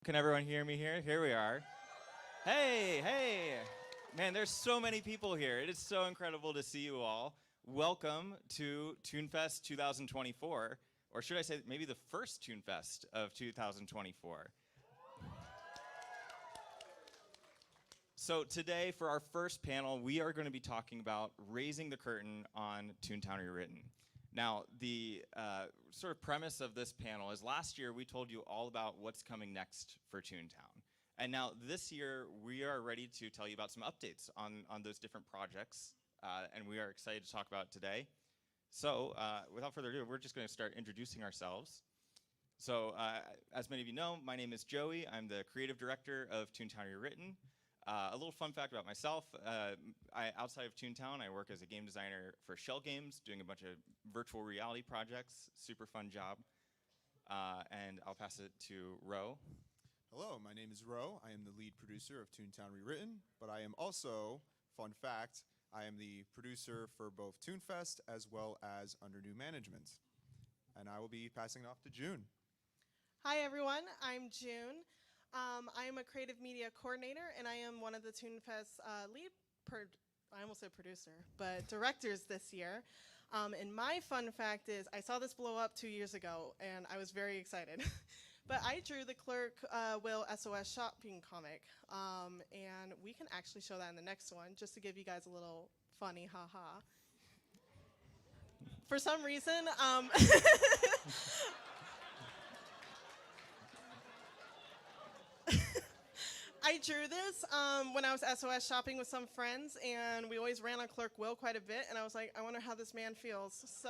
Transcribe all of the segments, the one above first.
Can everyone hear me here? Here we are. Hey, hey. Man, there's so many people here. It is so incredible to see you all. Welcome to ToonFest 2024, or should I say maybe the first ToonFest of 2024. So today, for our first panel, we are going to be talking about raising the curtain on Toontown Rewritten. Now, the sort of premise of this panel is last year we told you all about what's coming next for Toontown. And now this year we are ready to tell you about some updates on those different projects, and we are excited to talk about it today. So without further ado, we're just going to start introducing ourselves. So as many of you know, my name is Joey. I'm the creative director of Toontown Rewritten. A little fun fact about myself, outside of Toontown, I work as a game designer for Shell Games, doing a bunch of virtual reality projects. Super fun job. And I'll pass it to Ro. Hello, my name is Ro. I am the lead producer of Toontown Rewritten, but I am also, fun fact, I am the producer for both ToonFest as well as Under New Management. And I will be passing it off to June. Hi everyone, I'm June. I am a creative media coordinator, and I am one of the ToonFest I almost said producer, but directors this year. And my fun fact is, I saw this blow up 2 years ago, and I was very excited. But I drew the Clerk Will SOS shopping comic, and we can actually show that in the next one, just to give you guys a little funny ha-ha. For some reason, I drew this when I was SOS shopping with some friends, and we always ran on Clerk Will quite a bit, and I was like, I wonder how this man feels. So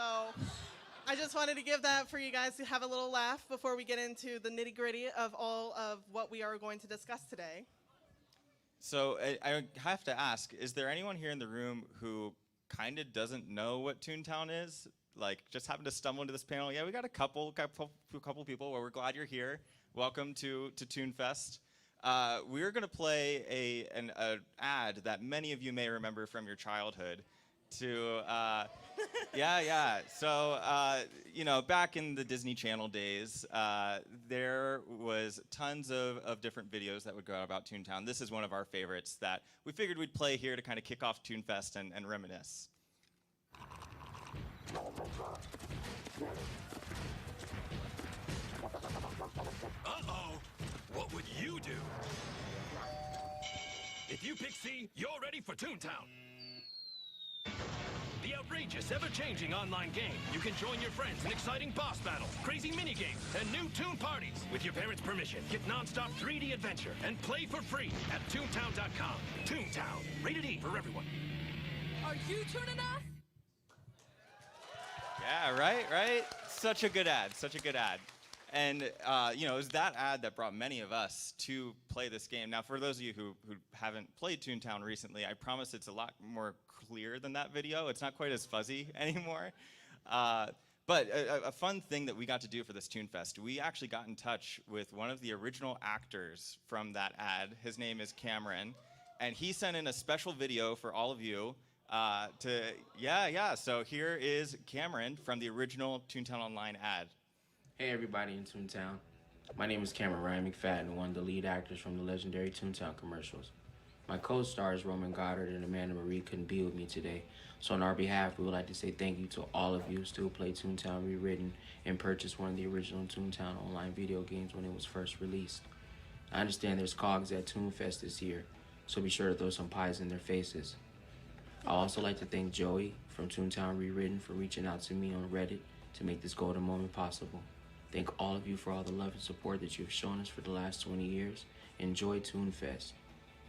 I just wanted to give that for you guys to have a little laugh before we get into the nitty-gritty of all of what we are going to discuss today. So I have to ask, is there anyone here in the room who kind of doesn't know what Toontown is? Like, just happened to stumble into this panel? Yeah, we got a couple people. Well, we're glad you're here. Welcome to ToonFest. We're going to play an ad that many of you may remember from your childhood. So, you know, back in the Disney Channel days, there was tons of different videos that would go out about Toontown. This is one of our favorites that we figured we'd play here to kind of kick off ToonFest and reminisce. Uh-oh! What would you do? If you pick C, you're ready for Toontown. The outrageous, ever-changing online game. You can join your friends in exciting boss battles, crazy mini-games, and new Toon parties. With your parents' permission, get non-stop 3D adventure and play for free at Toontown.com. Toontown, rated E for everyone. Are you Toon enough? Yeah, right? Such a good ad, And, you know, it was that ad that brought many of us to play this game. Now, for those of you who haven't played Toontown recently, I promise it's a lot more clear than that video. It's not quite as fuzzy anymore. But a fun thing that we got to do for this ToonFest, we actually got in touch with one of the original actors from that ad. His name is Cameron. And he sent in a special video for all of you. So here is Cameron from the original Toontown Online ad. Hey everybody in Toontown. My name is Cameron Ryan McFadden, one of the lead actors from the legendary Toontown commercials. My co-stars Roman Goddard and Amanda Marie couldn't be with me today, so on our behalf we would like to say thank you to all of you who still play Toontown Rewritten and purchased one of the original Toontown Online video games when it was first released. I understand there's COGS at ToonFest this year, so be sure to throw some pies in their faces. I'd also like to thank Joey from Toontown Rewritten for reaching out to me on Reddit to make this golden moment possible. Thank all of you for all the love and support that you've shown us for the last 20 years. Enjoy ToonFest.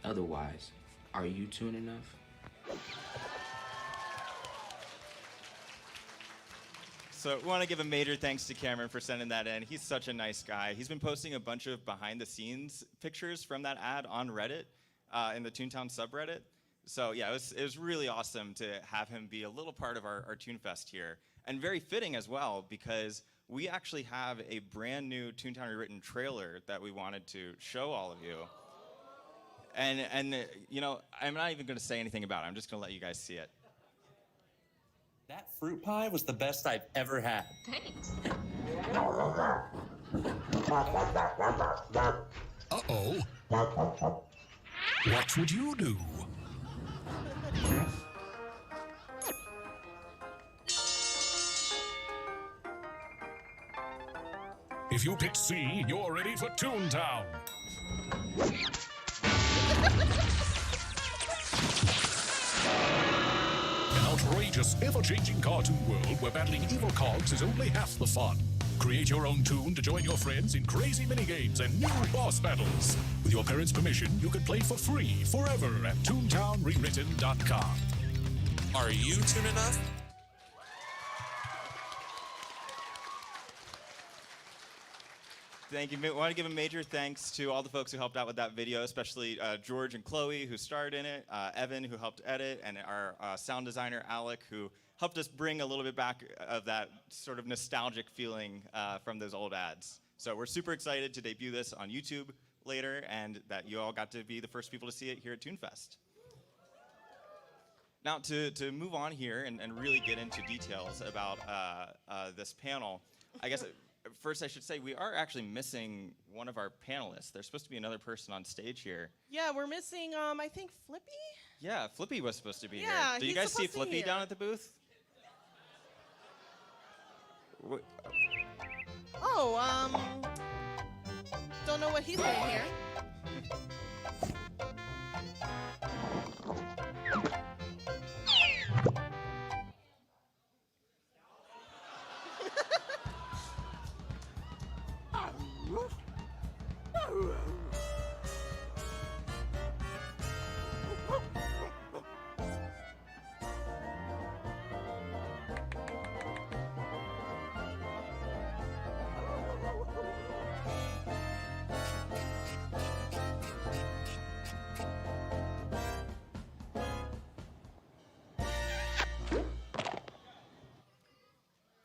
Otherwise, are you Toon enough? So we want to give a major thanks to Cameron for sending that in. He's such a nice guy. He's been posting a bunch of behind-the-scenes pictures from that ad on Reddit, in the Toontown subreddit. So yeah, it was really awesome to have him be a little part of our ToonFest here. And very fitting as well, because we actually have a brand new Toontown Rewritten trailer that we wanted to show all of you. And you know, I'm not even going to say anything about it. I'm just going to let you guys see it. That fruit pie was the best I've ever had. Thanks. Uh-oh. What would you do? If you picked C, you're ready for Toontown. An outrageous, ever-changing cartoon world where battling evil cogs is only half the fun. Create your own toon to join your friends in crazy minigames and new boss battles. With your parents' permission, you can play for free forever at ToontownRewritten.com. Are you Toon enough? Thank you. I want to give a major thanks to all the folks who helped out with that video, especially George and Chloe, who starred in it, Evan, who helped edit, and our sound designer, Alec, who helped us bring a little bit back of that sort of nostalgic feeling from those old ads. So we're super excited to debut this on YouTube later, and that you all got to be the first people to see it here at ToonFest. Now, to move on here and really get into details about this panel, I guess first I should say we are actually missing one of our panelists. There's supposed to be another person on stage here. Yeah, we're missing, I think, Flippy? Yeah, Flippy was supposed to be here. Yeah, Did you he's guys see supposed to be Flippy here. down at the booth? Oh, don't know what he's doing here.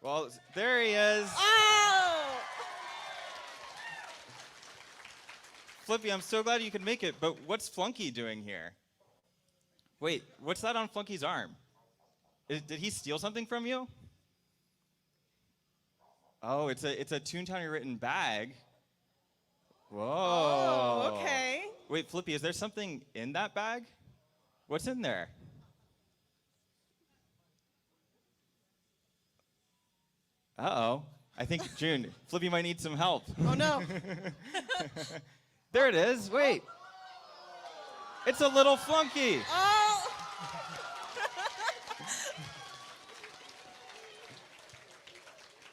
Well, there he is. Oh! Flippy, I'm so glad you could make it, but what's Flunky doing here? Wait, what's that on Flunky's arm? Did he steal something from you? Oh, it's a Toontown Rewritten bag. Whoa. Oh, okay. Wait, Flippy, is there something in that bag? What's in there? Uh-oh. I think, June, Flippy might need some help. Oh, no. There it is. Wait. It's a little Flunky. Oh!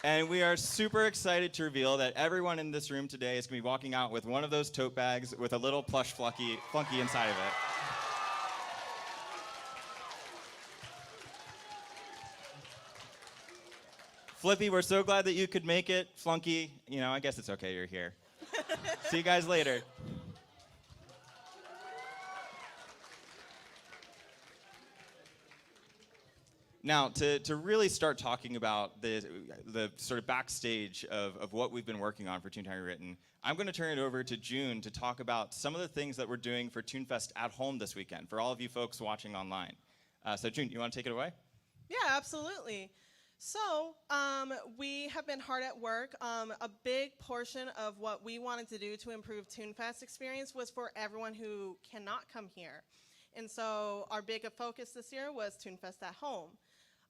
And we are super excited to reveal that everyone in this room today is going to be walking out with one of those tote bags with a little plush Flunky inside of it. Flippy, we're so glad that you could make it. Flunky, I guess it's okay you're here. See you guys later. Now, to really start talking about the sort of backstage of what we've been working on for Toontown Rewritten, I'm going to turn it over to June to talk about some of the things that we're doing for ToonFest at home this weekend, for all of you folks watching online. So June, you want to take it away? Yeah, absolutely. So we have been hard at work. A big portion of what we wanted to do to improve ToonFest experience was for everyone who cannot come here. And so our big focus this year was ToonFest at home.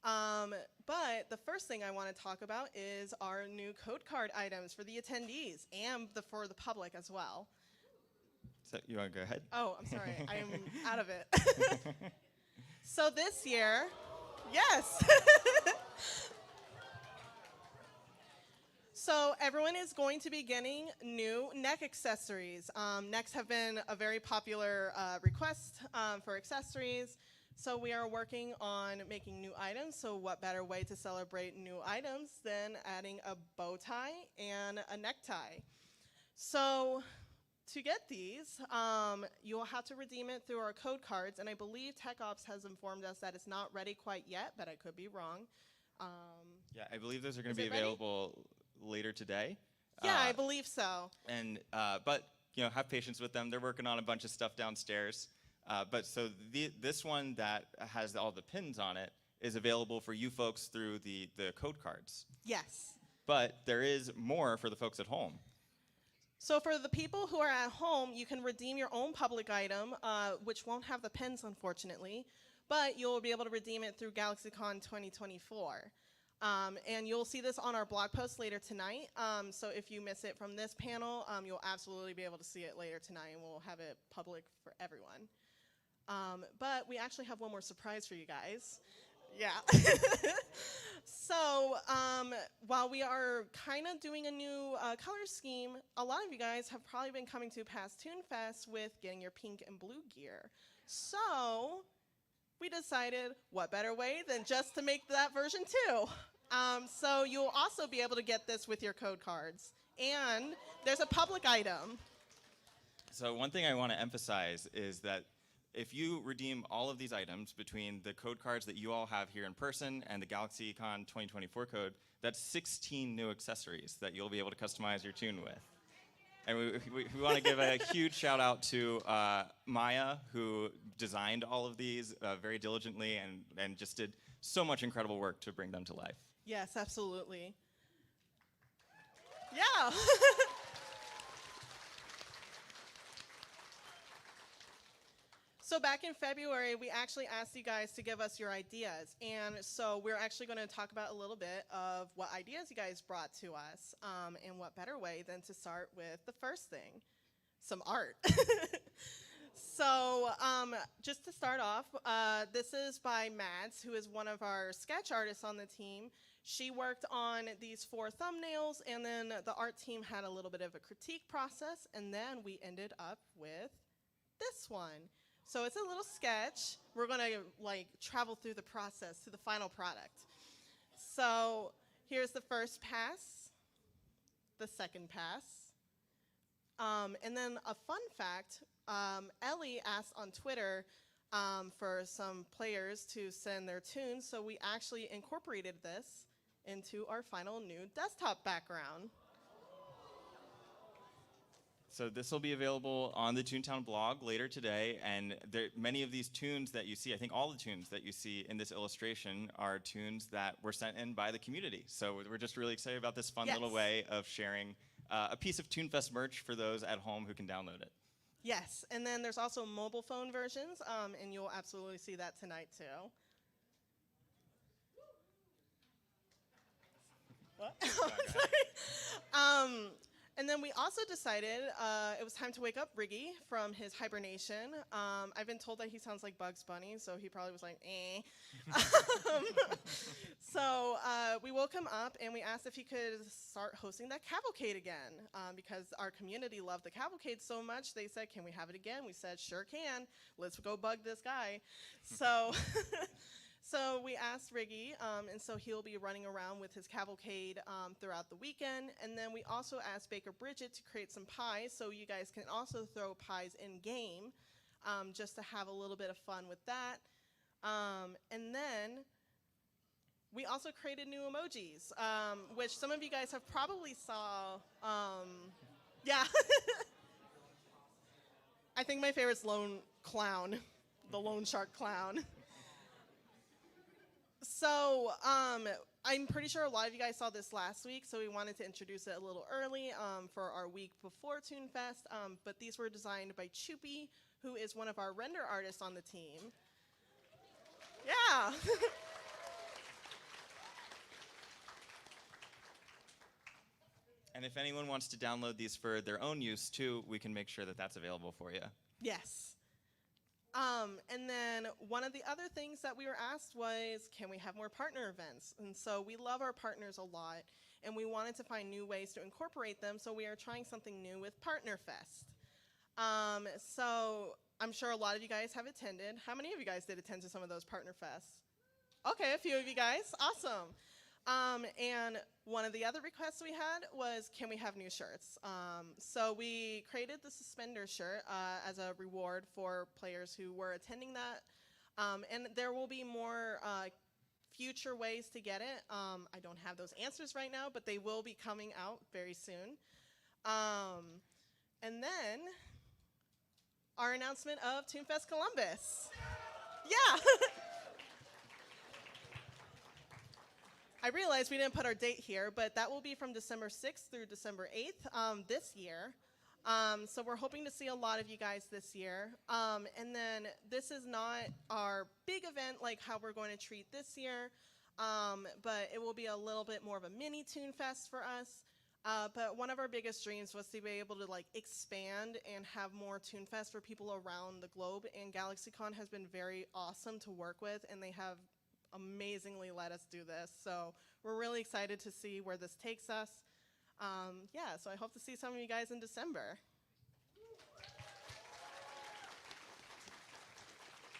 But the first thing I want to talk about is our new code card items for the attendees and for the public as well. So you want to go ahead? Oh, I'm sorry. I am out of it. So this year, yes. So everyone is going to be getting new neck accessories. Necks have been a very popular request for accessories. So we are working on making new items. So what better way to celebrate new items than adding a bow tie and a necktie? So to get these, you will have to redeem it through our code cards. And I believe TechOps has informed us that it's not ready quite yet, but I could be wrong. Yeah, I believe those are going to be it ready? available later today. Yeah, I believe so. And but have patience with them. They're working on a bunch of stuff downstairs. But so this one that has all the pins on it is available for you folks through the code cards. Yes. But there is more for the folks at home. So for the people who are at home, you can redeem your own public item, which won't have the pins, unfortunately, but you'll be able to redeem it through GalaxyCon 2024. And you'll see this on our blog post later tonight. So if you miss it from this panel, you'll absolutely be able to see it later tonight, and we'll have it public for everyone. But we actually have one more surprise for you guys. Yeah. So while we are kind of doing a new color scheme, a lot of you guys have probably been coming to past ToonFest with getting your pink and blue gear. So we decided, what better way than just to make that version too. So you'll also be able to get this with your code cards. And there's a public item. So one thing I want to emphasize is that if you redeem all of these items between the code cards that you all have here in person and the GalaxyCon 2024 code, that's 16 new accessories that you'll be able to customize your tune with. And we want to give a huge shout out to Maya, who designed all of these very diligently and just did so much incredible work to bring them to life. Yes, absolutely. Yeah. So back in February, we actually asked you guys to give us your ideas. And so we're actually going to talk about a little bit of what ideas you guys brought to us. And what better way than to start with the first thing, some art. So just to start off, this is by Mads, who is one of our sketch artists on the team. She worked on these 4 thumbnails, and then the art team had a little bit of a critique process, and then we ended up with this one. So it's a little sketch. We're going to like travel through the process to the final product. So here's the first pass, the second pass. And then a fun fact, Ellie asked on Twitter for some players to send their tunes, so we actually incorporated this into our final new desktop background. So this will be available on the Toontown blog later today, and many of these tunes that you see, I think all the tunes that you see in this illustration are tunes that were sent in by the community. So we're just really excited about this fun little way of sharing a piece of ToonFest merch for those at home who can download it. Yes, and then there's also mobile phone versions, and you'll absolutely see that tonight too. What? Sorry. And then we also decided it was time to wake up Riggy from his hibernation. I've been told that he sounds like Bugs Bunny, so he probably was like, eh. So we woke him up and we asked if he could start hosting that cavalcade again, because our community loved the cavalcade so much. They said, can we have it again? We said, sure can. Let's go bug this guy. So So we asked Riggy, and so he'll be running around with his cavalcade throughout the weekend. And then we also asked Baker Bridget to create some pies, so you guys can also throw pies in-game, just to have a little bit of fun with that. And then we also created new emojis, which some of you guys have probably saw. Yeah. I think my favorite's Lone Clown, the Lone Shark Clown. So I'm pretty sure a lot of you guys saw this last week, so we wanted to introduce it a little early for our week before ToonFest. But these were designed by Choopy, who is one of our render artists on the team. Yeah. And if anyone wants to download these for their own use too, we can make sure that that's available for you. Yes. And then one of the other things that we were asked was, can we have more partner events? And so we love our partners a lot, and we wanted to find new ways to incorporate them, so we are trying something new with PartnerFest. So I'm sure a lot of you guys have attended. How many of you guys did attend to some of those PartnerFests? Okay, a few of you guys. Awesome. And one of the other requests we had was, can we have new shirts? So we created the suspender shirt as a reward for players who were attending that. And there will be more future ways to get it. I don't have those answers right now, but they will be coming out very soon. And then our announcement of ToonFest Columbus. Yeah. I realized we didn't put our date here, but that will be from December 6th through December 8th this year. So we're hoping to see a lot of you guys this year. And then this is not our big event like how we're going to treat this year, but it will be a little bit more of a mini ToonFest for us. But one of our biggest dreams was to be able to like expand and have more ToonFest for people around the globe. And GalaxyCon has been very awesome to work with, and they have amazingly let us do this. So we're really excited to see where this takes us. Yeah, so I hope to see some of you guys in December.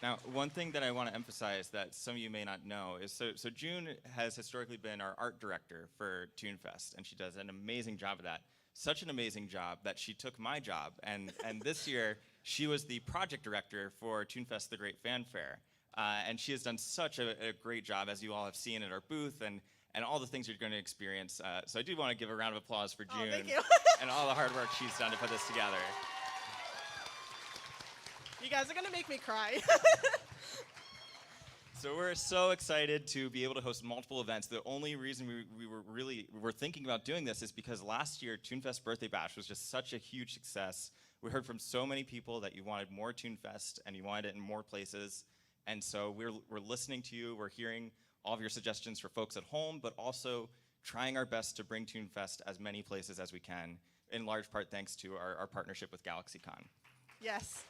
Now, one thing that I want to emphasize that some of you may not know is, so June has historically been our art director for ToonFest, and she does an amazing job of that. Such an amazing job that she took my job, and this year she was the project director for ToonFest The Great Fanfair. And she has done such a great job, as you all have seen at our booth, and all the things you're going to experience. So I do want to give a round of applause for June thank you. and all the hard work she's done to put this together. You guys are going to make me cry. So we're so excited to be able to host multiple events. The only reason we were thinking about doing this is because last year, ToonFest Birthday Bash was just such a huge success. We heard from so many people that you wanted more ToonFest and you wanted it in more places. And so we're listening to you. We're hearing all of your suggestions for folks at home, but also trying our best to bring ToonFest as many places as we can, in large part thanks to our partnership with GalaxyCon. Yes.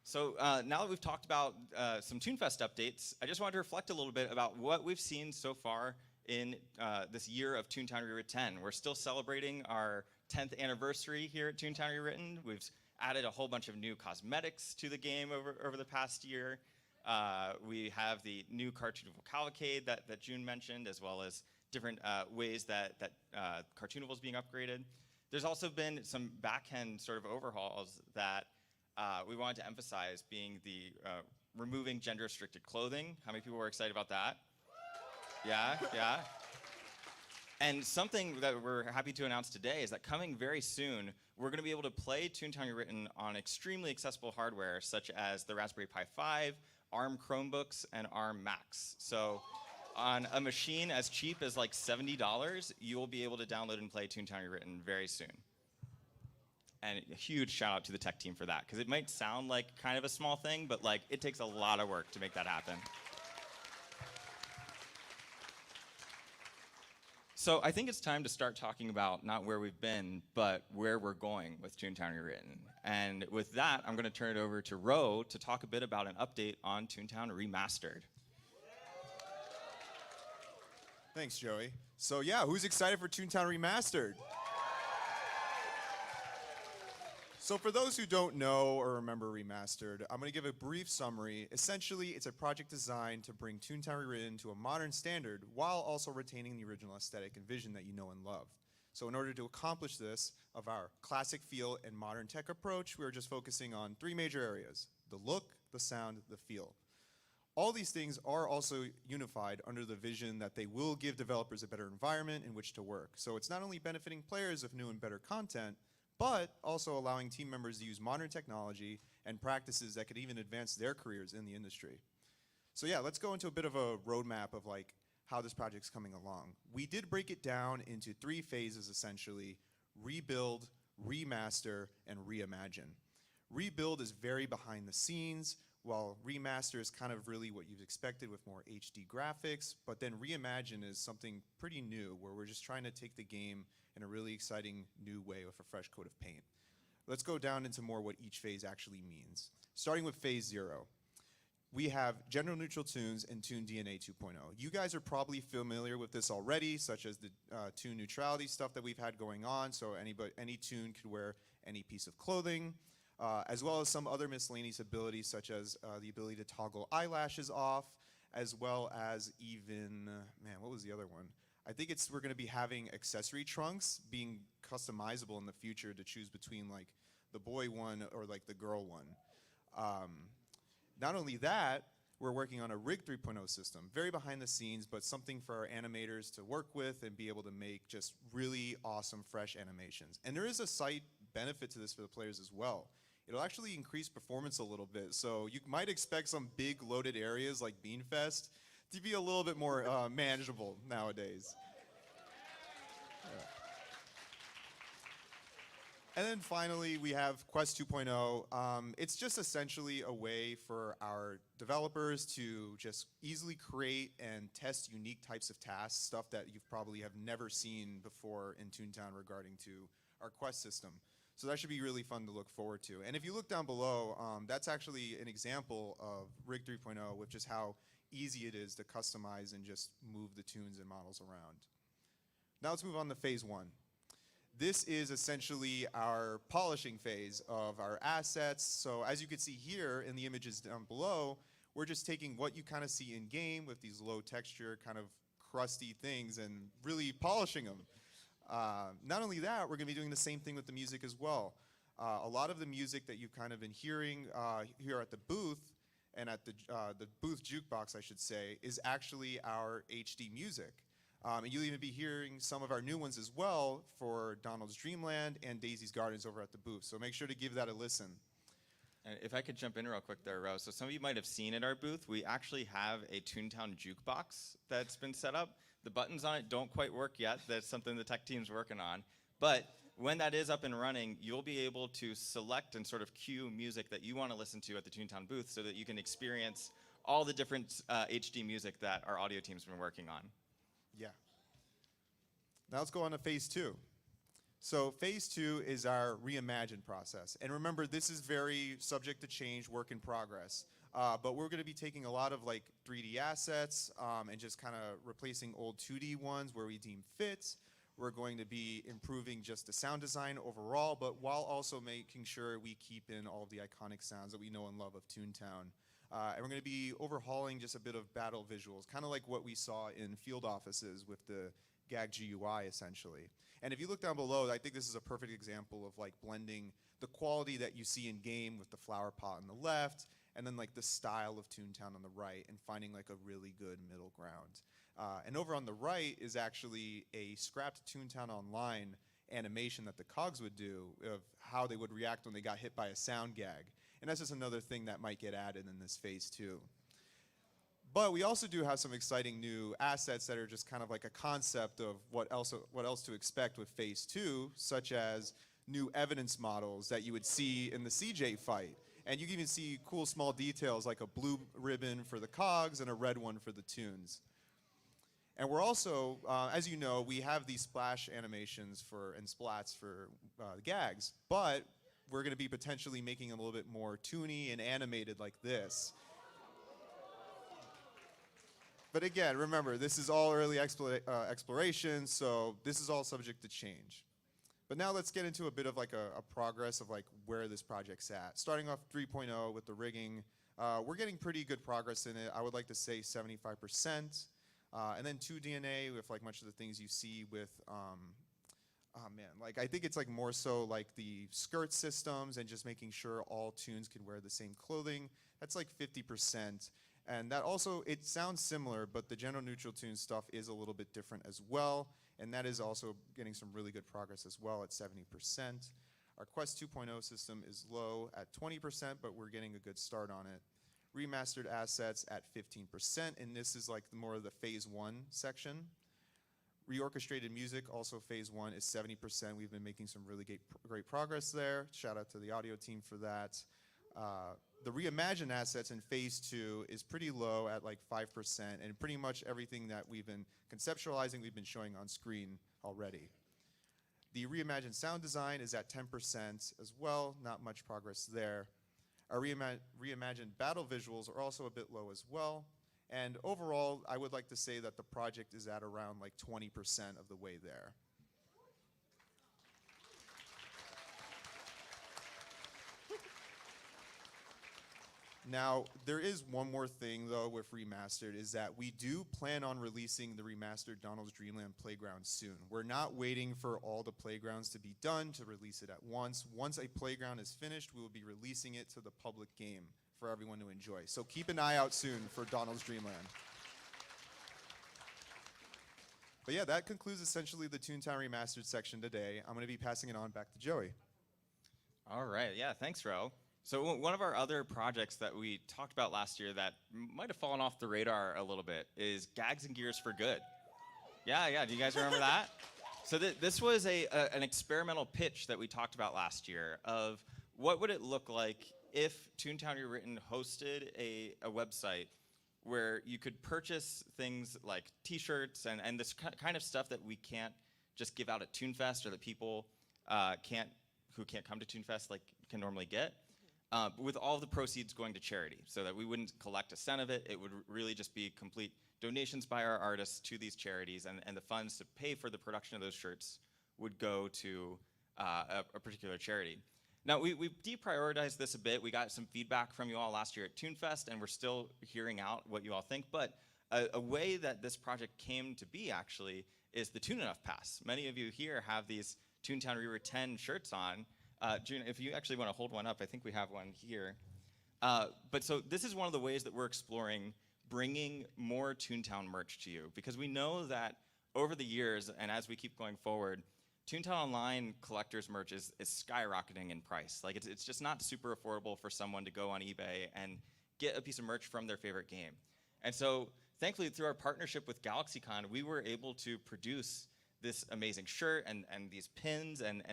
So now that we've talked about some ToonFest updates, I just wanted to reflect a little bit about what we've seen so far in this year of Toontown Rewritten. We're still celebrating our 10th anniversary here at Toontown Rewritten. We've added a whole bunch of new cosmetics to the game over the past year. We have the new Cartoonival Cavalcade that June mentioned, as well as different ways that Cartoonival is being upgraded. There's also been some back-end sort of overhauls that we wanted to emphasize, being the removing gender-restricted clothing. How many people were excited about that? Yeah, yeah. And something that we're happy to announce today is that coming very soon, we're going to be able to play Toontown Rewritten on extremely accessible hardware, such as the Raspberry Pi 5, ARM Chromebooks, and ARM Macs. So on a machine as cheap as like $70, you will be able to download and play Toontown Rewritten very soon. And a huge shout out to the tech team for that, because it might sound like kind of a small thing, but like it takes a lot of work to make that happen. So I think it's time to start talking about not where we've been, but where we're going with Toontown Rewritten. And with that, I'm going to turn it over to Ro to talk a bit about an update on Toontown Remastered. Thanks, Joey. So yeah, who's excited for Toontown Remastered? So for those who don't know or remember Remastered, I'm going to give a brief summary. Essentially, it's a project designed to bring Toontown Rewritten to a modern standard while also retaining the original aesthetic and vision that you know and love. So in order to accomplish this, of our classic feel and modern tech approach, we're just focusing on three major areas: the look, the sound, the feel. All these things are also unified under the vision that they will give developers a better environment in which to work. So it's not only benefiting players of new and better content, but also allowing team members to use modern technology and practices that could even advance their careers in the industry. So yeah, let's go into a bit of a roadmap of like how this project's coming along. We did break it down into three phases essentially: rebuild, remaster, and reimagine. Rebuild is very behind the scenes, while remaster is kind of really what you've expected with more HD graphics, but then reimagine is something pretty new where we're just trying to take the game in a really exciting new way with a fresh coat of paint. Let's go down into more what each phase actually means. Starting with phase 0. We have gender neutral tunes and Toon DNA 2.0. You guys are probably familiar with this already, such as the tune neutrality stuff that we've had going on, so any tune could wear any piece of clothing, as well as some other miscellaneous abilities, such as the ability to toggle eyelashes off, as well as even, man, what was the other one? I think we're going to be having accessory trunks being customizable in the future to choose between like the boy one or like the girl one. Not only that, we're working on a Rig 3.0 system, very behind the scenes, but something for our animators to work with and be able to make just really awesome, fresh animations. And there is a side benefit to this for the players as well. It'll actually increase performance a little bit, so you might expect some big loaded areas like Beanfest to be a little bit more manageable nowadays. And then finally, we have Quest 2.0. It's just essentially a way for our developers to just easily create and test unique types of tasks, stuff that you probably have never seen before in Toontown regarding to our Quest system. So that should be really fun to look forward to. And if you look down below, that's actually an example of Rig 3.0 with just how easy it is to customize and just move the tunes and models around. Now let's move on to phase 1. This is essentially our polishing phase of our assets. So as you can see here in the images down below, we're just taking what you kind of see in game with these low texture, kind of crusty things and really polishing them. Not only that, we're going to be doing the same thing with the music as well. A lot of the music that you've kind of been hearing here at the booth and at the booth jukebox, I should say, is actually our HD music. And you'll even be hearing some of our new ones as well for Donald's Dreamland and Daisy's Gardens over at the booth. So make sure to give that a listen. And if I could jump in real quick there, Rose. So some of you might have seen at our booth, we actually have a Toontown jukebox that's been set up. The buttons on it don't quite work yet. That's something the tech team's working on. But when that is up and running, you'll be able to select and sort of cue music that you want to listen to at the Toontown booth so that you can experience all the different HD music that our audio team's been working on. Yeah. Now let's go on to phase 2. So phase 2 is our reimagine process. And remember, this is very subject to change, work in progress. But we're going to be taking a lot of like 3D assets and just kind of replacing old 2D ones where we deem fit. We're going to be improving just the sound design overall, but while also making sure we keep in all of the iconic sounds that we know and love of Toontown. And we're going to be overhauling just a bit of battle visuals, kind of like what we saw in field offices with the GAG GUI essentially. And if you look down below, I think this is a perfect example of like blending the quality that you see in game with the flower pot on the left, and then like the style of Toontown on the right, and finding like a really good middle ground. And over on the right is actually a scrapped Toontown Online animation that the cogs would do of how they would react when they got hit by a sound gag. And that's just another thing that might get added in this phase 2. But we also do have some exciting new assets that are just kind of like a concept of what else to expect with phase 2, such as new evidence models that you would see in the CJ fight. And you can even see cool small details like a blue ribbon for the cogs and a red one for the tunes. And we're also, as you know, we have these splash animations and splats for gags, but we're going to be potentially making them a little bit more toony and animated like this. But again, remember, this is all early exploration, so this is all subject to change. But now let's get into a bit of like a progress of like where this project's at. Starting off 3.0 with the rigging, we're getting pretty good progress in it. I would like to say 75%. And then 2DNA with like much of the things you see with, like I think it's like more so like the skirt systems and just making sure all tunes can wear the same clothing. That's like 50%. And that also, it sounds similar, but the gender neutral tune stuff is a little bit different as well. And that is also getting some really good progress as well at 70%. Our Quest 2.0 system is low at 20%, but we're getting a good start on it. Remastered assets at 15%, and this is like more of the phase 1 section. Reorchestrated music, also phase 1, is 70%. We've been making some really great progress there. Shout out to the audio team for that. The reimagined assets in phase 2 is pretty low at like 5%, and pretty much everything that we've been conceptualizing, we've been showing on screen already. The reimagined sound design is at 10% as well, not much progress there. Our reimagined battle visuals are also a bit low as well. And overall, I would like to say that the project is at around like 20% of the way there. Now, there is one more thing, though, with Remastered, is that we do plan on releasing the remastered Donald's Dreamland Playground soon. We're not waiting for all the playgrounds to be done to release it at once. Once a playground is finished, we will be releasing it to the public game for everyone to enjoy. So keep an eye out soon for Donald's Dreamland. But yeah, that concludes essentially the Toontown Remastered section today. I'm going to be passing it on back to Joey. All right, yeah, thanks, Ro. So one of our other projects that we talked about last year that might have fallen off the radar a little bit is Gags and Gears for Good. Yeah, do you guys remember that? So this was an experimental pitch that we talked about last year of what would it look like if Toontown Rewritten hosted a website where you could purchase things like T-shirts and this kind of stuff that we can't just give out at ToonFest, or that people who can't come to ToonFest can normally get, with all the proceeds going to charity, so that we wouldn't collect a cent of it. It would really just be complete donations by our artists to these charities, and the funds to pay for the production of those shirts would go to a particular charity. Now, we deprioritized this a bit. We got some feedback from you all last year at ToonFest, and we're still hearing out what you all think, but a way that this project came to be, actually, is the Toon Enough Pass. Many of you here have these Toontown Rewritten shirts on. June, if you actually want to hold one up, I think we have one here. But so this is one of the ways that we're exploring bringing more Toontown merch to you, because we know that over the years, and as we keep going forward, Toontown Online collectors merch is skyrocketing in price. Like, it's just not super affordable for someone to go on eBay and get a piece of merch from their favorite game. And so, thankfully, through our partnership with GalaxyCon, we were able to produce this amazing shirt and these pins and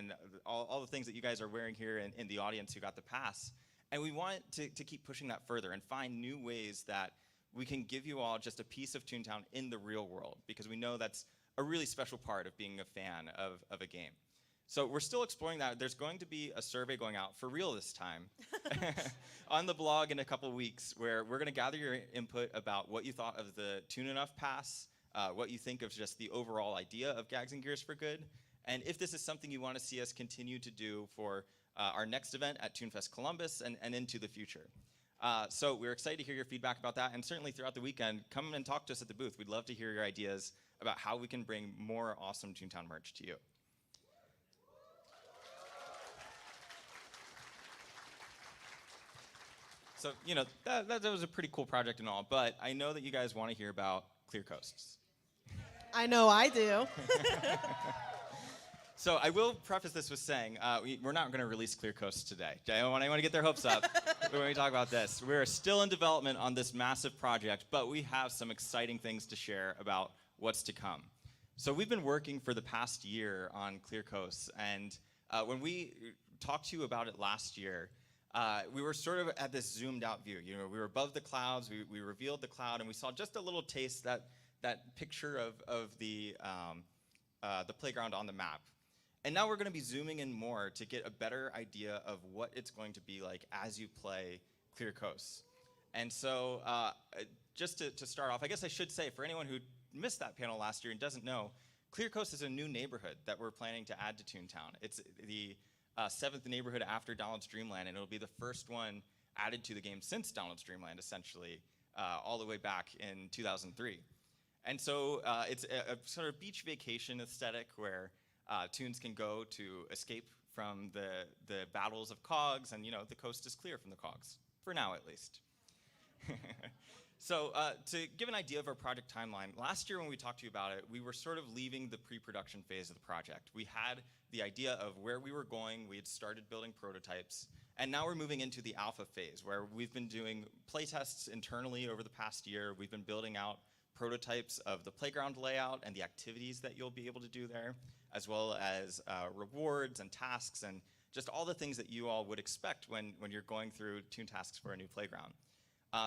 all the things that you guys are wearing here in the audience who got the pass. And we want to keep pushing that further and find new ways that we can give you all just a piece of Toontown in the real world, because we know that's a really special part of being a fan of a game. So we're still exploring that. There's going to be a survey going out for real this time on the blog in a couple weeks, where we're going to gather your input about what you thought of the Toon Enough Pass, what you think of just the overall idea of Gags and Gears for Good, and if this is something you want to see us continue to do for our next event at ToonFest Columbus and into the future. So we're excited to hear your feedback about that, and certainly throughout the weekend, come and talk to us at the booth. We'd love to hear your ideas about how we can bring more awesome Toontown merch to you. So, you know, that was a pretty cool project and all, but I know that you guys want to hear about Clear Coasts. I know I do. So I will preface this with saying we're not going to release Clear Coasts today. I don't want anyone to get their hopes up when we talk about this. We're still in development on this massive project, but we have some exciting things to share about what's to come. So we've been working for the past year on Clear Coasts, and when we talked to you about it last year, we were sort of at this zoomed out view. You know, we were above the clouds, we revealed the cloud, and we saw just a little taste, that picture of the playground on the map. And now we're going to be zooming in more to get a better idea of what it's going to be like as you play Clear Coasts. And so just to start off, I guess I should say, for anyone who missed that panel last year and doesn't know, Clear Coast is a new neighborhood that we're planning to add to Toontown. It's the 7th neighborhood after Donald's Dreamland, and it'll be the first one added to the game since Donald's Dreamland, essentially, all the way back in 2003. And so it's a sort of beach vacation aesthetic where Toons can go to escape from the battles of cogs, and, you know, the coast is clear from the cogs, for now at least. So to give an idea of our project timeline, last year when we talked to you about it, we were sort of leaving the pre-production phase of the project. We had the idea of where we were going, we had started building prototypes, and now we're moving into the alpha phase, where we've been doing playtests internally over the past year. We've been building out prototypes of the playground layout and the activities that you'll be able to do there, as well as rewards and tasks and just all the things that you all would expect when you're going through Toon Tasks for a new playground.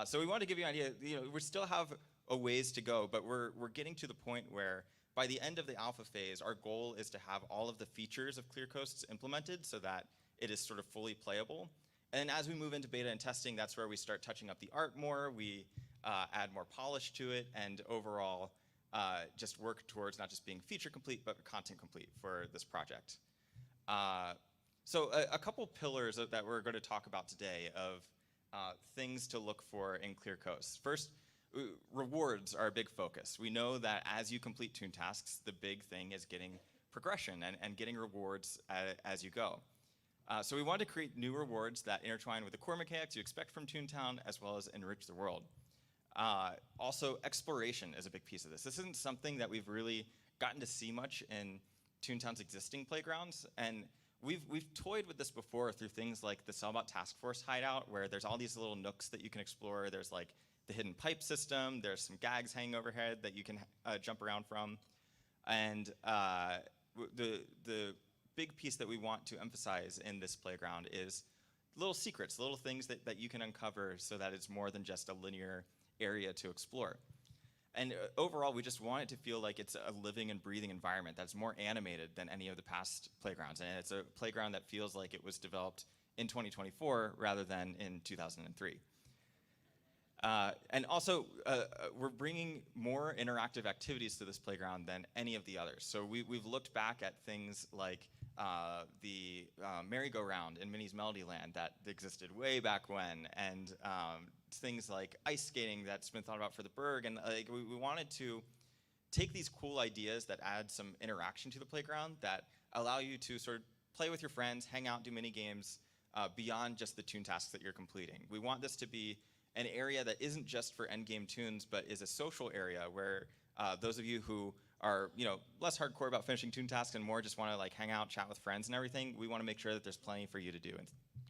So we wanted to give you an idea. You know, we still have a ways to go, but we're getting to the point where by the end of the alpha phase, our goal is to have all of the features of Clear Coasts implemented so that it is sort of fully playable. And as we move into beta and testing, that's where we start touching up the art more. We add more polish to it, and overall just work towards not just being feature complete, but content complete for this project. So a couple pillars that we're going to talk about today of things to look for in Clear Coasts. First, rewards are a big focus. We know that as you complete Toon Tasks, the big thing is getting progression and getting rewards as you go. So we wanted to create new rewards that intertwine with the core mechanics you expect from Toontown, as well as enrich the world. Also, exploration is a big piece of this. This isn't something that we've really gotten to see much in Toontown's existing playgrounds, and we've toyed with this before through things like the Cellbot Task Force hideout, where there's all these little nooks that you can explore. There's like the hidden pipe system. There's some gags hanging overhead that you can jump around from, and the big piece that we want to emphasize in this playground is little secrets, little things that you can uncover so that it's more than just a linear area to explore. And overall, we just want it to feel like it's a living and breathing environment that's more animated than any of the past playgrounds. And it's a playground that feels like it was developed in 2024 rather than in 2003. And also, we're bringing more interactive activities to this playground than any of the others. So we've looked back at things like the merry-go-round in Minnie's Melody Land that existed way back when, and things like ice skating that's been thought about for the Berg. And we wanted to take these cool ideas that add some interaction to the playground that allow you to sort of play with your friends, hang out, do mini games beyond just the toon tasks that you're completing. We want this to be an area that isn't just for endgame tunes, but is a social area where those of you who are less hardcore about finishing toon tasks and more just want to like hang out, chat with friends and everything, we want to make sure that there's plenty for you to do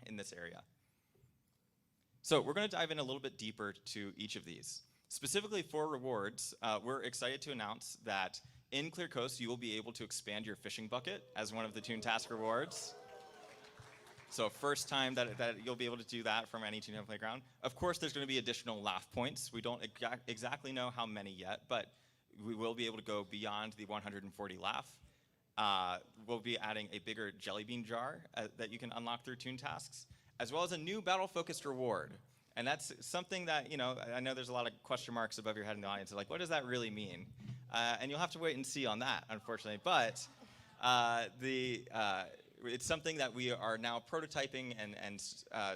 in this area. So we're going to dive in a little bit deeper to each of these. Specifically for rewards, we're excited to announce that in Clear Coast, you will be able to expand your fishing bucket as one of the toon task rewards. So first time that you'll be able to do that from any Toontown playground. Of course, there's going to be additional laugh points. We don't exactly know how many yet, but we will be able to go beyond the 140 laugh. We'll be adding a bigger jelly bean jar that you can unlock through toon tasks, as well as a new battle-focused reward. And that's something that, I know there's a lot of question marks above your head in the audience. Like, what does that really mean? And you'll have to wait and see on that, unfortunately. But it's something that we are now prototyping and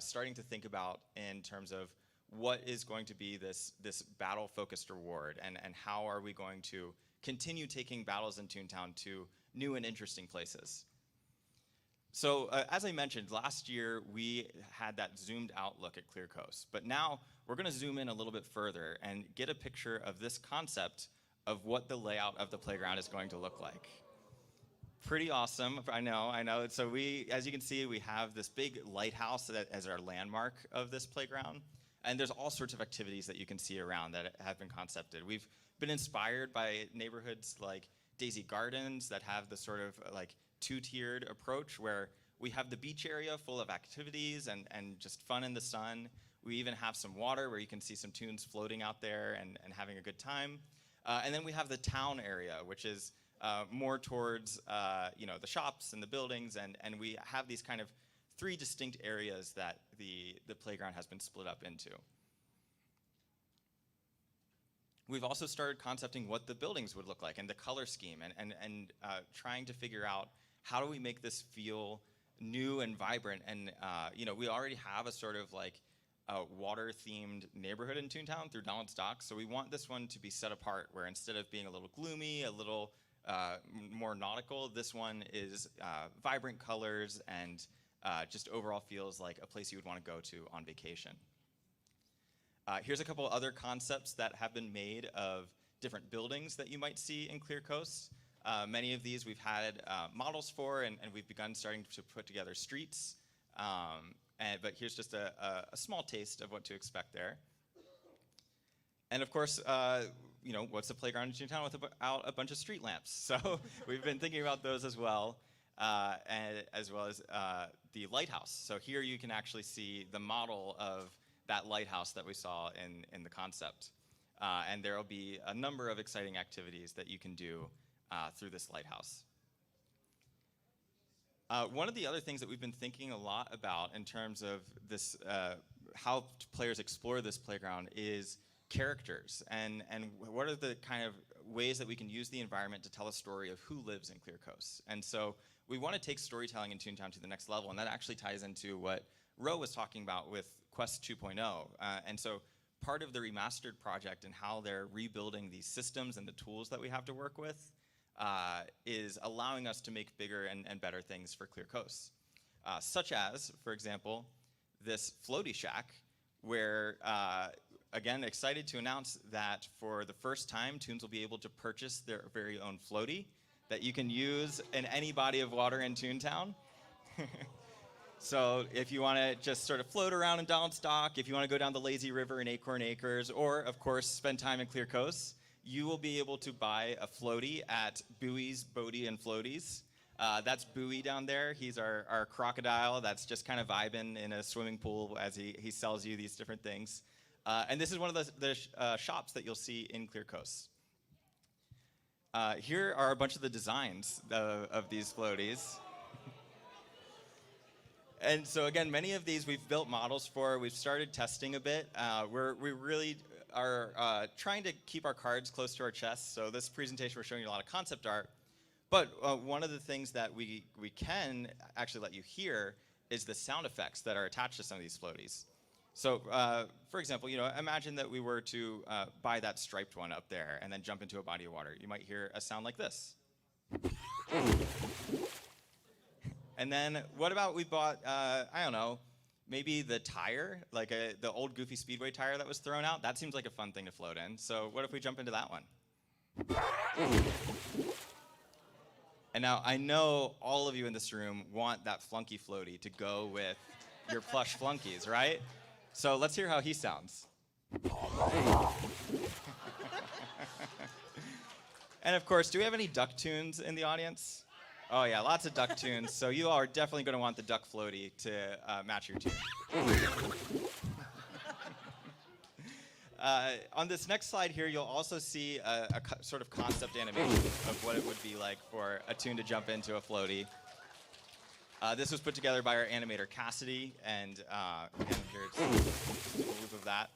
starting to think about in terms of what is going to be this battle-focused reward, and how are we going to continue taking battles in Toontown to new and interesting places. So as I mentioned, last year we had that zoomed out look at Clear Coast, but now we're going to zoom in a little bit further and get a picture of this concept of what the layout of the playground is going to look like. Pretty awesome, I know. So as you can see, we have this big lighthouse as our landmark of this playground. And there's all sorts of activities that you can see around that have been concepted. We've been inspired by neighborhoods like Daisy Gardens that have the sort of like two-tiered approach where we have the beach area full of activities and just fun in the sun. We even have some water where you can see some tunes floating out there and having a good time. And then we have the town area, which is more towards the shops and the buildings, and we have these kind of three distinct areas that the playground has been split up into. We've also started concepting what the buildings would look like and the color scheme, and trying to figure out how do we make this feel new and vibrant. And we already have a sort of like a water-themed neighborhood in Toontown through Donald's Dock, so we want this one to be set apart, where instead of being a little gloomy, a little more nautical, this one is vibrant colors and just overall feels like a place you would want to go to on vacation. Here's a couple other concepts that have been made of different buildings that you might see in Clear Coast. Many of these we've had models for, and we've begun starting to put together streets. But here's just a small taste of what to expect there. And of course, what's the playground in Toontown without a bunch of street lamps? So we've been thinking about those as well. And as well as the lighthouse. So here you can actually see the model of that lighthouse that we saw in the concept. And there will be a number of exciting activities that you can do through this lighthouse. One of the other things that we've been thinking a lot about in terms of this, how players explore this playground is characters, and what are the kind of ways that we can use the environment to tell a story of who lives in Clear Coast. And so we want to take storytelling in Toontown to the next level, and that actually ties into what Ro was talking about with Quest 2.0. And so part of the remastered project and how they're rebuilding these systems and the tools that we have to work with is allowing us to make bigger and better things for Clear Coast. Such as, for example, this floaty shack, where again, excited to announce that for the first time, Toons will be able to purchase their very own floaty that you can use in any body of water in Toontown. So if you want to just sort of float around in Donald's Dock, if you want to go down the lazy river in Acorn Acres, or of course spend time in Clear Coast, you will be able to buy a floaty at Bowie's Bodie and Floaties. That's Bowie down there. He's our crocodile that's just kind of vibing in a swimming pool as he sells you these different things. And this is one of the shops that you'll see in Clear Coast. Here are a bunch of the designs of these floaties. And so again, many of these we've built models for. We've started testing a bit. We really are trying to keep our cards close to our chests. So this presentation, we're showing you a lot of concept art. But one of the things that we can actually let you hear is the sound effects that are attached to some of these floaties. So for example, imagine that we were to buy that striped one up there and then jump into a body of water. You might hear a sound like this. And then what about we bought, I don't know, maybe the tire, like the old Goofy Speedway tire that was thrown out? That seems like a fun thing to float in. So what if we jump into that one? And now I know all of you in this room want that flunky floaty to go with your plush flunkies, right? So let's hear how he sounds. And of course, do we have any duck tunes in the audience? Oh yeah, lots of duck tunes. So you all are definitely going to want the duck floaty to match your tune. On this next slide here, you'll also see a sort of concept animation of what it would be like for a tune to jump into a floaty. This was put together by our animator Cassidy, and here's a group of that.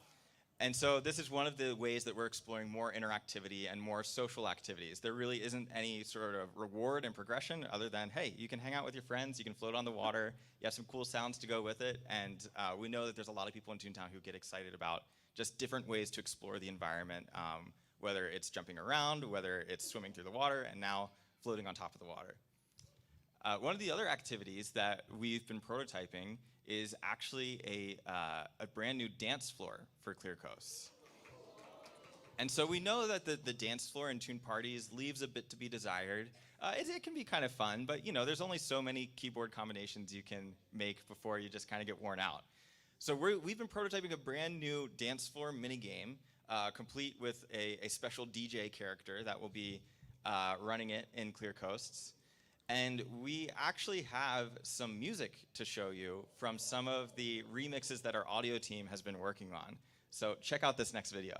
And so this is one of the ways that we're exploring more interactivity and more social activities. There really isn't any sort of reward and progression other than, hey, you can hang out with your friends, you can float on the water, you have some cool sounds to go with it, and we know that there's a lot of people in Toontown who get excited about just different ways to explore the environment, whether it's jumping around, whether it's swimming through the water, and now floating on top of the water. One of the other activities that we've been prototyping is actually a brand new dance floor for Clear Coast. And so we know that the dance floor in Toon Parties leaves a bit to be desired. It can be kind of fun, but there's only so many keyboard combinations you can make before you just kind of get worn out. So we've been prototyping a brand new dance floor minigame, complete with a special DJ character that will be running it in Clear Coasts. And we actually have some music to show you from some of the remixes that our audio team has been working on. So check out this next video.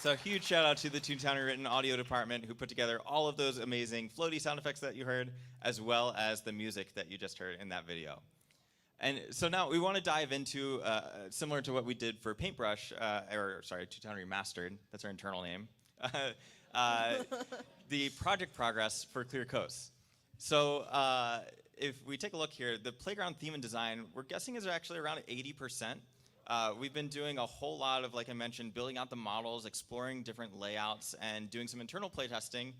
So huge shout out to the Toontown Rewritten audio department who put together all of those amazing floaty sound effects that you heard, as well as the music that you just heard in that video. And so now we want to dive into, similar to what we did for Paintbrush, Toontown Remastered, that's our internal name, the project progress for Clear Coast. So if we take a look here, the playground theme and design, we're guessing is actually around 80%. We've been doing a whole lot of, like I mentioned, building out the models, exploring different layouts, and doing some internal playtesting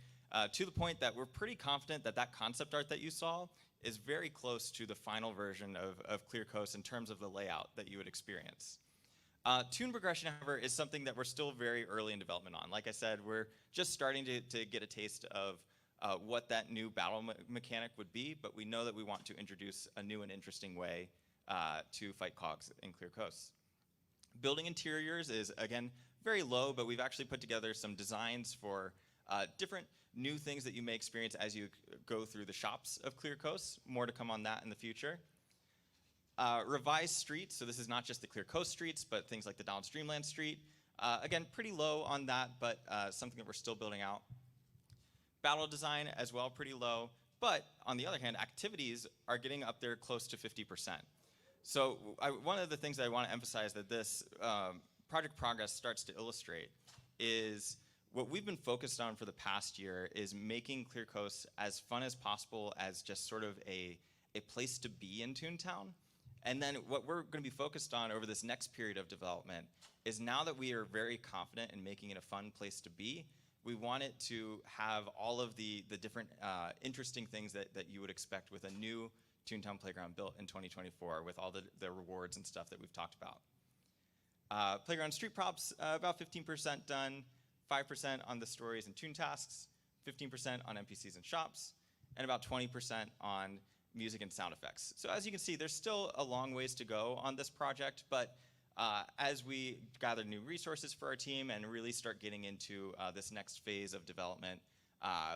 to the point that we're pretty confident that that concept art that you saw is very close to the final version of Clear Coast in terms of the layout that you would experience. Tune progression, however, is something that we're still very early in development on. Like I said, we're just starting to get a taste of what that new battle mechanic would be, but we know that we want to introduce a new and interesting way to fight cogs in Clear Coast. Building interiors is, again, very low, but we've actually put together some designs for different new things that you may experience as you go through the shops of Clear Coast. More to come on that in the future. Revised streets, so this is not just the Clear Coast streets, but things like the Donald's Dreamland Street. Again, pretty low on that, but something that we're still building out. Battle design as well, pretty low, but on the other hand, activities are getting up there close to 50%. So one of the things that I want to emphasize that this Project Progress starts to illustrate is what we've been focused on for the past year is making Clear Coast as fun as possible as just sort of a place to be in Toontown. And then what we're going to be focused on over this next period of development is now that we are very confident in making it a fun place to be, we want it to have all of the different interesting things that you would expect with a new Toontown playground built in 2024 with all the rewards and stuff that we've talked about. Playground street props, about 15% done, 5% on the stories and Toon tasks, 15% on NPCs and shops, and about 20% on music and sound effects. So as you can see, there's still a long ways to go on this project, but as we gather new resources for our team and really start getting into this next phase of development,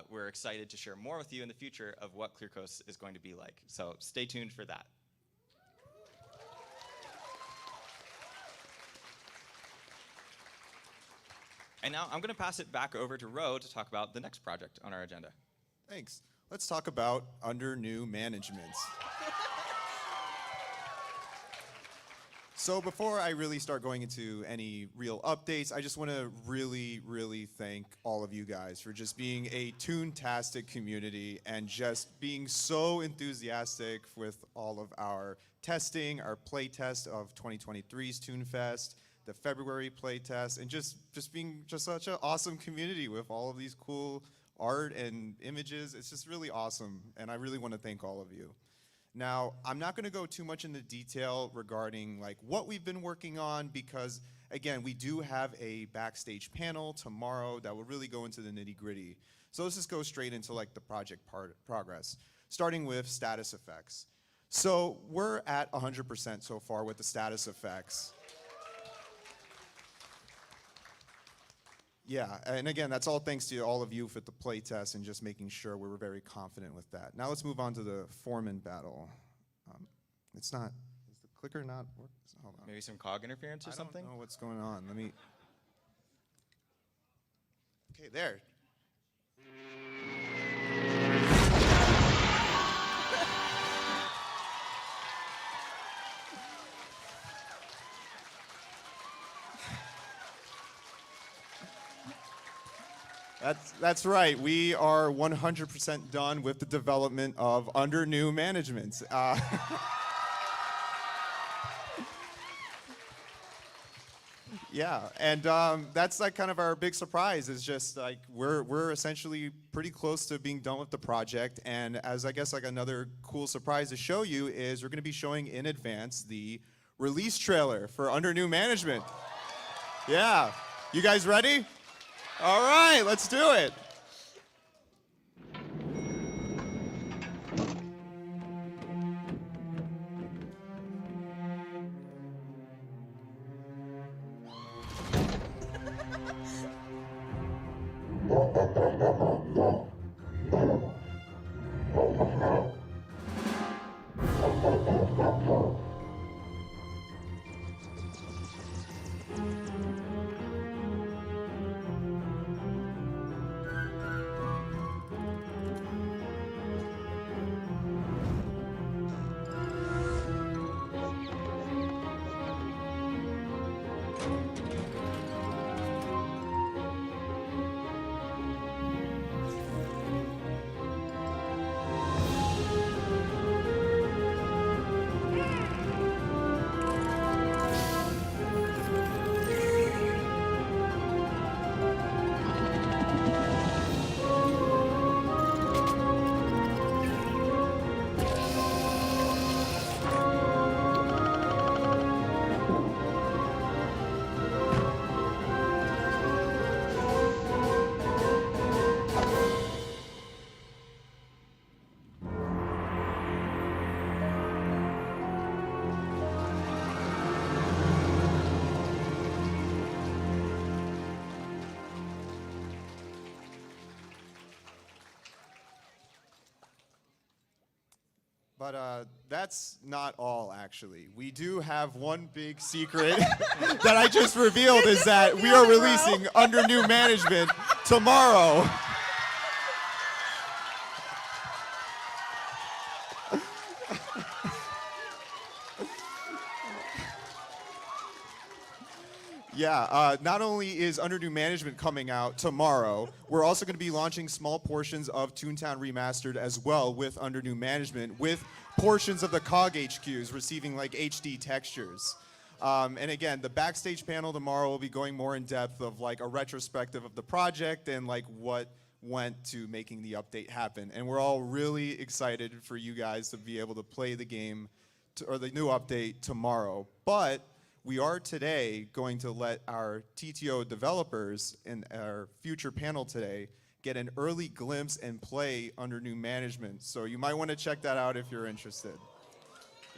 we're excited to share more with you in the future of what Clear Coast is going to be like. So stay tuned for that. And now I'm going to pass it back over to Ro to talk about the next project on our agenda. Thanks. Let's talk about under new management. So before I really start going into any real updates, I just want to really thank all of you guys for just being a Toontastic community and just being so enthusiastic with all of our testing, our play test of 2023's ToonFest, the February play test, and just being just such an awesome community with all of these cool art and images. It's just really awesome, and I really want to thank all of you. Now, I'm not going to go too much into detail regarding like what we've been working on because, again, we do have a backstage panel tomorrow that will really go into the nitty-gritty. So let's just go straight into like the project progress, starting with status effects. So we're at 100% so far with the status effects. Yeah, and again, that's all thanks to all of you for the play test and just making sure we were very confident with that. Now let's move on to the foreman battle. It's not, is the clicker not working? Hold on. Maybe some cog interference or something? I don't know what's going on. Let me, okay, there. That's right. We are 100% done with the development of under new management. Yeah, and that's like kind of our big surprise is just like we're essentially pretty close to being done with the project. And as I guess like another cool surprise to show you is we're going to be showing in advance the release trailer for under new management. Yeah, you guys ready? All right, let's do it. But that's not all, actually. We do have one big secret that I just revealed is that we are releasing under new management tomorrow. Yeah, not only is Under New Management coming out tomorrow, we're also going to be launching small portions of Toontown Remastered as well with Under New Management, with portions of the COG HQs receiving like HD textures. And again, the backstage panel tomorrow will be going more in depth of like a retrospective of the project and like what went to making the update happen. And we're all really excited for you guys to be able to play the game or the new update tomorrow. But we are today going to let our TTO developers in our future panel today get an early glimpse and play under new management. So you might want to check that out if you're interested.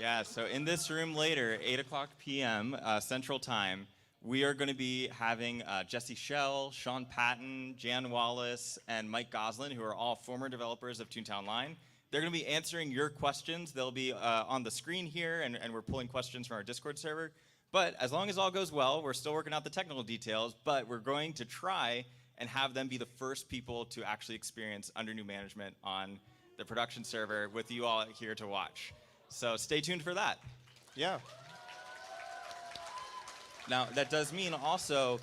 Yeah, so in this room later, 8 o'clock p.m. Central Time, we are going to be having Jesse Schell, Sean Patton, Jan Wallace, and Mike Goslin, who are all former developers of Toontown Line. They're going to be answering your questions. They'll be on the screen here, and we're pulling questions from our Discord server. But as long as all goes well, we're still working out the technical details, but we're going to try and have them be the first people to actually experience under new management on the production server with you all here to watch. So stay tuned for that. Yeah. Now, that does mean also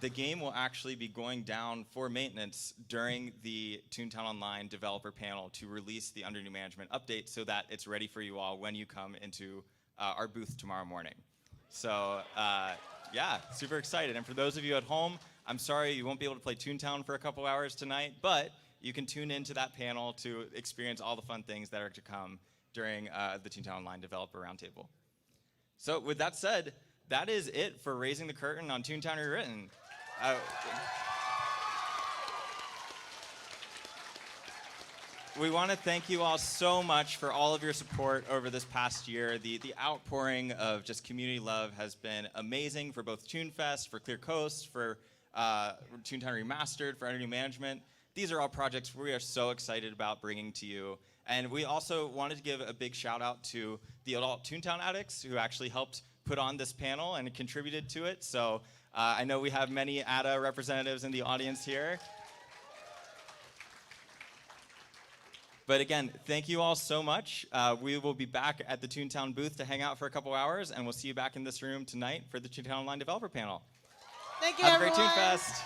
the game will actually be going down for maintenance during the Toontown Online developer panel to release the under new management update so that it's ready for you all when you come into our booth tomorrow morning. So, yeah, super excited. And for those of you at home, I'm sorry you won't be able to play Toontown for a couple hours tonight, but you can tune into that panel to experience all the fun things that are to come during the Toontown Online Developer Roundtable. So with that said, that is it for Raising the Curtain on Toontown Rewritten. We want to thank you all so much for all of your support over this past year. The outpouring of just community love has been amazing for both ToonFest, for Clear Coast, for Toontown Remastered, for Under New Management. These are all projects we are so excited about bringing to you. And we also wanted to give a big shout out to the adult Toontown addicts who actually helped put on this panel and contributed to it. So I know we have many ADA representatives in the audience here. But again, thank you all so much. We will be back at the Toontown booth to hang out for a couple hours, and we'll see you back in this room tonight for the Toontown Online Developer Panel. Thank you, Have everyone. a great ToonFest.